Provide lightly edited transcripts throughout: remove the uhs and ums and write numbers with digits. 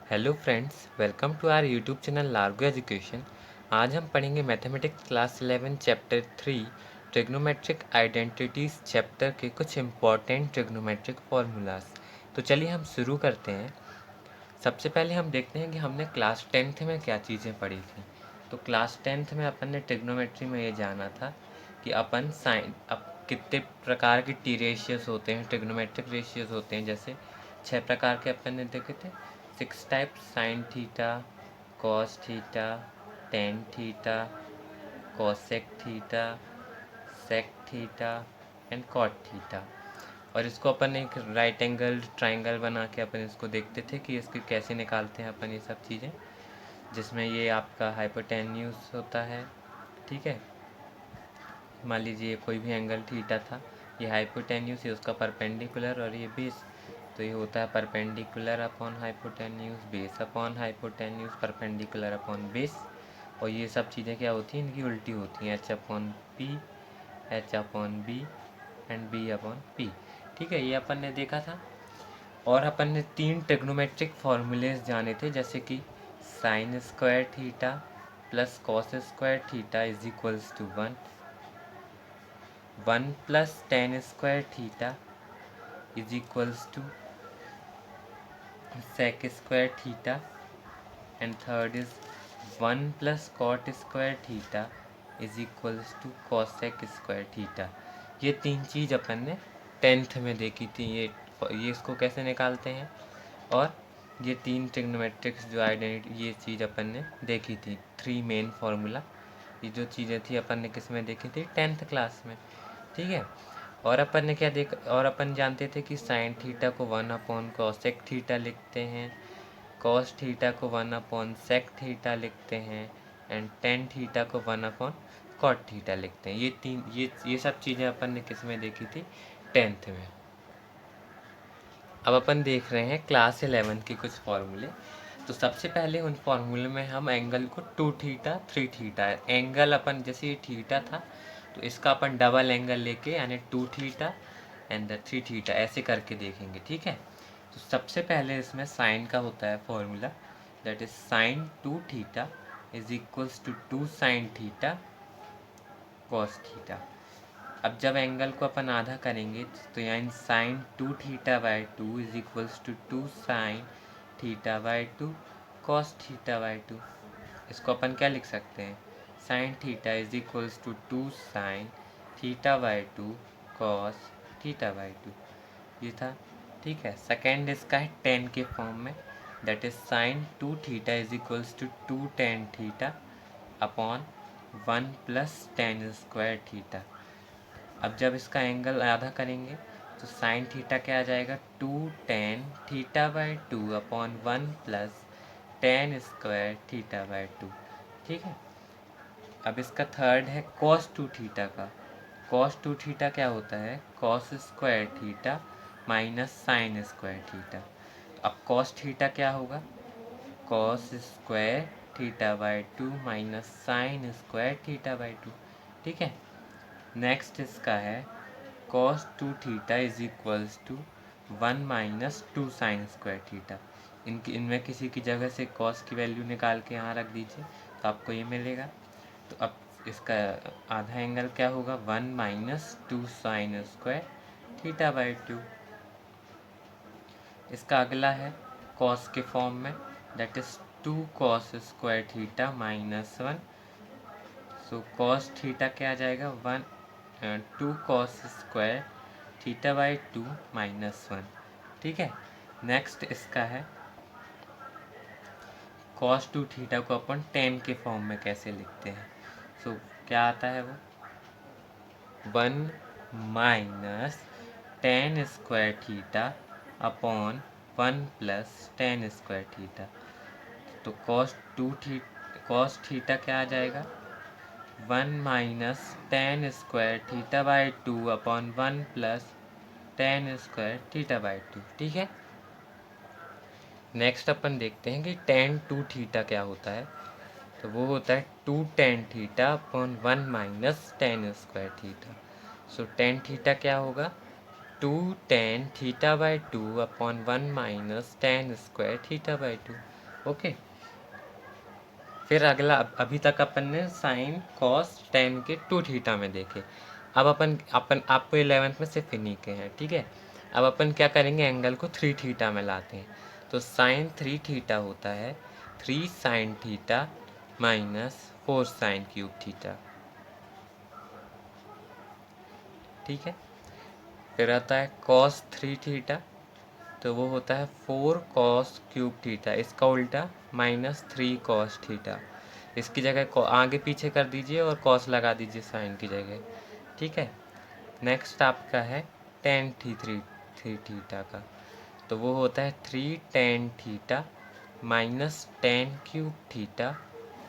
Hello friends, welcome to our YouTube channel Largo education. आज हम पढ़ेंगे mathematics class 11 chapter 3 trigonometric identities chapter के कुछ इम्पॉर्टेंट ट्रिग्नोमेट्रिक फार्मूलाज। तो चलिए हम शुरू करते हैं। सबसे पहले हम देखते हैं कि हमने क्लास 10th में क्या चीज़ें पढ़ी थी। तो क्लास 10th में अपन ने ट्रिग्नोमेट्री में ये जाना था कि अपन साइन अब कितने प्रकार के टी रेशियोज होते हैं, ट्रिग्नोमेट्रिक रेशियोज होते हैं। जैसे 6 प्रकार के अपन ने देखे थे। 6 types: sine theta, cos theta, tan theta, cosec theta, sec theta and cot theta. और इसको अपन एक राइट एंगल ट्राइंगल बना के अपन इसको देखते थे कि इसके कैसे निकालते हैं अपन ये सब चीज़ें, जिसमें ये आपका हाइपोटेन्यूज होता है। ठीक है, मान लीजिए कोई भी एंगल थीटा था, ये हाइपोटेन्यूज, ये उसका परपेंडिकुलर और ये बेस। तो ये होता है perpendicular upon hypotenuse, base upon hypotenuse, perpendicular upon base. और ये सब चीज़ें क्या होती हैं, इनकी उल्टी होती हैं, H upon P, H upon B and B upon P. ठीक है, ये अपन ने देखा था। और अपन ने 3 ट्रिग्नोमेट्रिक फॉर्मूलेज जाने थे, जैसे कि sine square theta plus cos square theta is equals to 1 plus tan square theta is equals to sec square theta, and third is 1 plus cot square theta is equals to cosec square theta। ये 3 चीज़ अपन ने 10th में देखी थी। ये इसको कैसे निकालते हैं, और ये 3 ट्रिग्नोमेट्रिक्स जो आइडेंटिटी, ये चीज़ अपन ने देखी थी। 3 मेन फार्मूला, ये जो चीज़ें थी अपन ने किस में देखी थी, 10th क्लास में। ठीक है, और अपन ने क्या देख, और अपन जानते थे कि साइन थीटा को 1 अपॉन कॉसेक थीटा लिखते हैं, कॉस थीटा को 1 अपॉन सेक थीटा लिखते हैं, एंड टेन थीटा को 1 अपॉन कॉट थीटा लिखते हैं। ये सब चीज़ें अपन ने किस में देखी थी, 10th में। अब अपन देख रहे हैं क्लास 11 के कुछ फॉर्मूले। तो सबसे पहले उन फॉर्मूले में हम एंगल को 2 थीटा 3 थीटा, एंगल अपन जैसे ये थीटा था तो इसका अपन डबल एंगल लेके यानी 2 थीटा एंड 3 थीटा ऐसे करके देखेंगे। ठीक है, तो सबसे पहले इसमें साइन का होता है formula, that is sine 2 theta is equals to 2 sine theta cos theta. अब जब एंगल को अपन आधा करेंगे तो यानी sine 2 theta by 2 is equals to 2 sine theta by 2 cos theta by 2। इसको अपन क्या लिख सकते हैं, sine theta is equals to 2 sine theta by 2 cos theta by 2। ये था। ठीक है, सेकेंड इसका है टेन के फॉर्म में, that is sine 2 theta is equals to 2 tan theta upon 1 plus tan square theta. अब जब इसका एंगल आधा करेंगे तो साइन थीटा क्या आ जाएगा, 2 tan theta by 2 upon 1 plus tan square theta by 2। ठीक है, अब इसका थर्ड है कॉस 2 थीटा का। कॉस 2 थीटा क्या होता है, cos square theta minus sine square theta. अब कॉस थीटा क्या होगा, cos square theta by 2 minus sine square theta by 2। ठीक है, नेक्स्ट इसका है cos 2 theta is equals to 1 minus 2 sign square theta. इनमें किसी की जगह से कॉस की वैल्यू निकाल के यहाँ रख दीजिए तो आपको ये मिलेगा। तो अब इसका आधा एंगल क्या होगा, 1 minus 2 sign square theta by 2। इसका अगला है कॉस के फॉर्म में, that is 2 cos square theta minus 1। So cos theta क्या आ जाएगा, 2 cos square theta by 2 minus 1। ठीक है, नेक्स्ट इसका है कॉस 2 थीटा को अपन टेन के फॉर्म में कैसे लिखते हैं। सो क्या आता है वो, 1 minus tan square theta upon 1 plus tan square theta. तो कॉस थीटा क्या आ जाएगा, 1 minus tan square theta by 2 upon 1 plus tan square theta by 2। ठीक है, नेक्स्ट अपन देखते हैं कि टेन 2 थीटा क्या होता है। तो वो होता है 2 tan theta upon 1 minus tan square theta. So tan theta क्या होगा, 2 tan theta by 2 upon 1 minus tan square theta by 2। Okay. फिर अगला अभी तक अपन ने साइन कॉस टेन के टू थीटा में देखे। अब अपन अपन आपको 11th में सिर्फ इन्हीं के हैं, ठीक है। अब अपन क्या करेंगे, एंगल को थ्री थीटा में लाते हैं। तो साइन थ्री थीटा होता है three sine theta minus four sine cube theta, ठीक है। फिर आता है कॉस थ्री थीटा, तो वो होता है फोर कॉस क्यूब थीटा, इसका उल्टा माइनस थ्री कॉस थीटा। इसकी जगह आगे पीछे कर दीजिए और कॉस लगा दीजिए साइन की जगह, ठीक है। नेक्स्ट आपका है टेन थ्री थीटा का, तो वो होता है three tan theta minus ten cube theta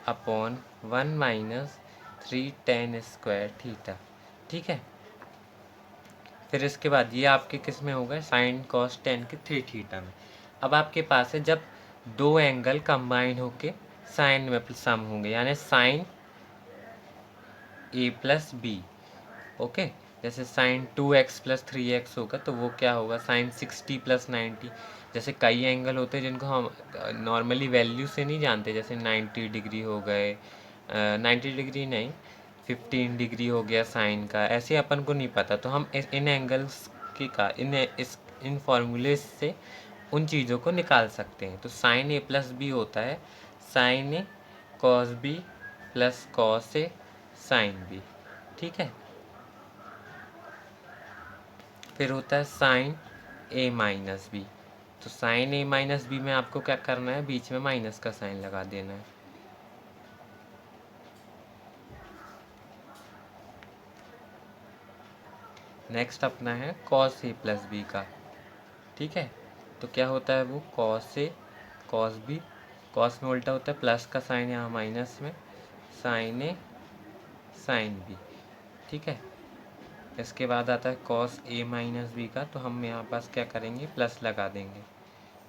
upon one minus three ten square theta, ठीक है। फिर इसके बाद ये आपके किस में हो गए, साइन कॉस टेन के थ्री थीटा में। अब आपके पास है जब दो एंगल कंबाइन होके साइन में सम होंगे, यानी sign A plus B, okay. जैसे sign to x plus three x होगा तो वो क्या होगा, साइन सिक्सटी प्लस नाइन्टी। जैसे कई एंगल होते हैं जिनको हम नॉर्मली वैल्यू से नहीं जानते, जैसे 90 डिग्री हो गए, 90 डिग्री नहीं, 15 डिग्री हो गया साइन का, ऐसे अपन को नहीं पता। तो हम इन एंगल्स के का इन फॉर्मूले से उन चीज़ों को निकाल सकते हैं। तो साइन ए प्लस बी होता है sine A cos B plus cos A sine B, ठीक है। फिर होता है साइन ए माइनस बी, तो साइन ए माइनस बी में आपको क्या करना है, बीच में माइनस का साइन लगा देना है। नेक्स्ट अपना है कॉस ए प्लस बी का, ठीक है। तो क्या होता है वो, cos A cos B, cos में उल्टा होता है प्लस का साइन, यहाँ माइनस में साइन ए साइन बी, ठीक है। इसके बाद आता है कॉस ए माइनस बी का, तो हम यहाँ पास क्या करेंगे, प्लस लगा देंगे,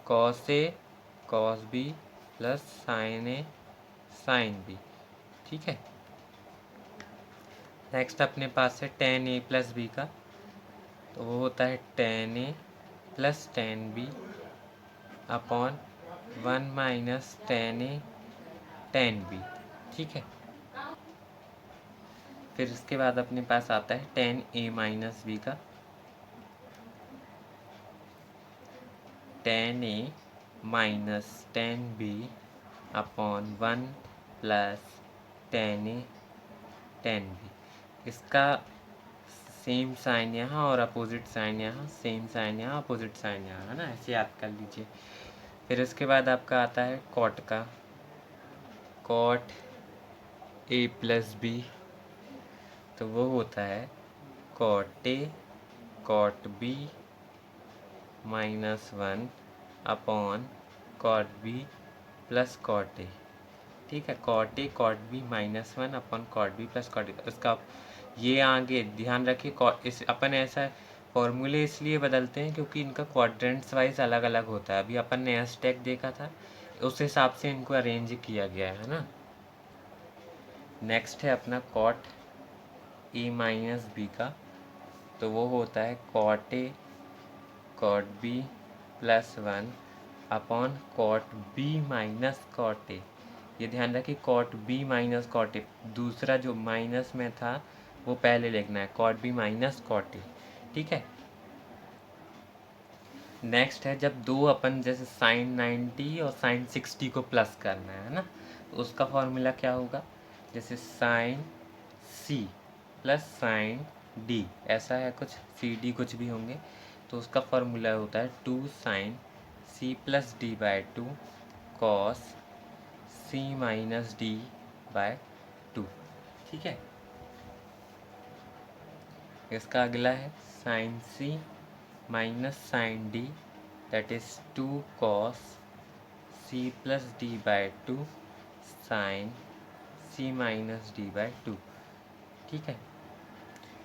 cos A cos B plus sine A sine B, ठीक है। नेक्स्ट अपने पास है टेन ए प्लस बी का, तो वो होता है tan A plus tan B upon one minus tan A tan B, ठीक है। फिर इसके बाद अपने पास आता है टेन ए माइनस बी का, tan A minus tan B upon one plus tan A tan B. इसका सेम साइन यहाँ और अपोजिट साइन यहाँ, सेम साइन यहाँ अपोजिट साइन यहाँ, है ना, ऐसे याद कर लीजिए। फिर इसके बाद आपका आता है कॉट का, कॉट ए प्लस बी, तो वो होता है cot A cot B minus one upon cot B plus cot A, ठीक है। Cot A cot B minus one upon cot B plus cot A, इसका ये आगे ध्यान रखिए, इस अपन ऐसा फॉर्मूले इसलिए बदलते हैं क्योंकि इनका क्वाड्रेंट्स वाइज अलग अलग होता है। अभी अपन ने एस टेक देखा था, उस हिसाब से इनको अरेंज किया गया है ना। नेक्स्ट है अपना कॉट ए माइनस बी का, तो वो होता है cot A cot B plus one upon cot B minus cot A. ये ध्यान रखिए, cot B minus cot A, दूसरा जो माइनस में था वो पहले लिखना है, cot B minus cot A, ठीक है। नेक्स्ट है जब दो अपन जैसे साइन 90 और साइन 60 को प्लस करना है ना, तो उसका फॉर्मूला क्या होगा, जैसे sine C plus sine D, ऐसा है कुछ, सी डी कुछ भी होंगे, तो उसका फॉर्मूला होता है two sine C plus D by two cos C minus D by two, ठीक है। इसका अगला है sine C minus sine D, that is two cos C plus D by two sine C minus D by two, ठीक है।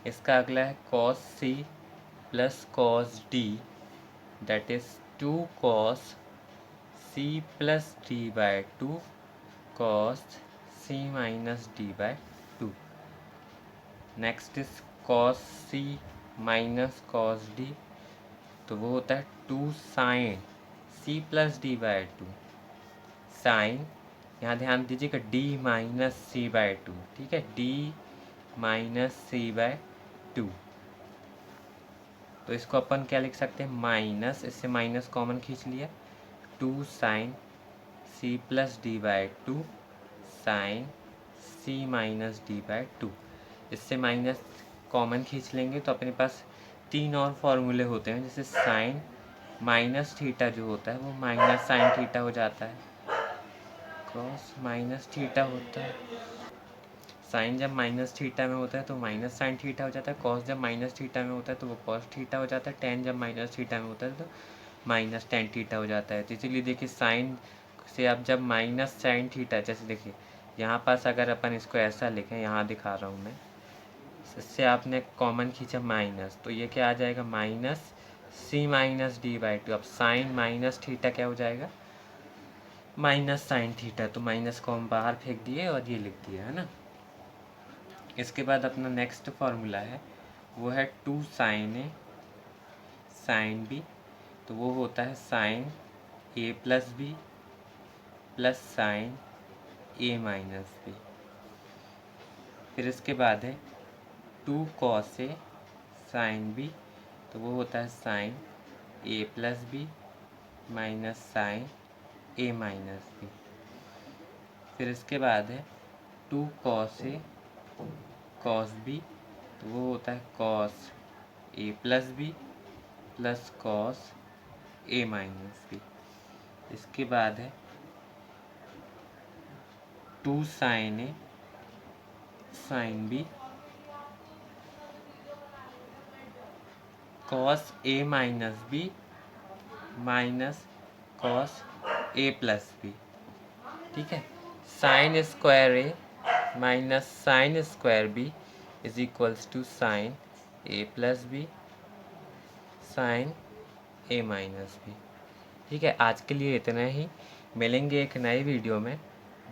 इसका अगला है cos C plus cos D, that is two cos C plus D by two cos C minus D by two. Next is cos C minus cos D, तो वो होता है two sine C plus D by two sine, यहाँ ध्यान दीजिएगा D minus C by two, ठीक है, D minus C by two. तो इसको अपन क्या लिख सकते हैं, माइनस, इससे माइनस कॉमन खींच लिया, two sine C plus D by two sine C minus D by two. इससे माइनस कॉमन खींच लेंगे तो अपने पास तीन और फॉर्मूले होते हैं, जैसे साइन माइनस थीटा जो होता है वो माइनस साइन थीटा हो जाता है, कॉस माइनस थीटा होता है, साइन जब माइनस थीटा में होता है तो माइनस साइन थीटा हो जाता है, कॉस जब माइनस थीटा में होता है तो वो कॉस थीटा हो जाता है, टेन जब माइनस थीटा में होता है तो माइनस टेन थीटा हो जाता है। तो इसीलिए देखिए साइन से अब जब माइनस साइन थीटा, जैसे देखिए यहाँ पास अगर अपन इसको ऐसा लिखें, यहाँ दिखा रहा हूँ मैं, इससे आपने कॉमन खींचा माइनस, तो ये क्या आ जाएगा, minus C minus D by two. अब साइन माइनस थीटा क्या हो जाएगा, माइनस साइन थीटा, तो माइनस को हम बाहर फेंक दिए और ये लिख दिया, है ना। इसके बाद अपना नेक्स्ट फॉर्मूला है वो है two sine A sine B, तो वो होता है sine A plus B plus sine A minus B. फिर इसके बाद है two cos A sine B, तो वो होता है sine A plus B minus sine A minus B. फिर इसके बाद है two cos A cos B, तो वो होता है cos A plus B plus cos A minus B. इसके बाद है two sine A sine B cos A minus B minus cos A plus B, ठीक है। Sine square A minus sine square B is equals to sine A plus B sine A minus B, ठीक है। आज के लिए इतना ही, मिलेंगे एक नए वीडियो में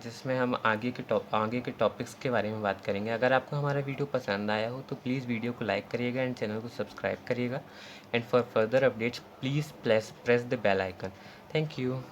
जिसमें हम आगे के टॉपिक्स के बारे में बात करेंगे। अगर आपको हमारा वीडियो पसंद आया हो तो प्लीज़ वीडियो को लाइक करिएगा एंड चैनल को सब्सक्राइब करिएगा, and for further updates please press the bell icon. Thank you.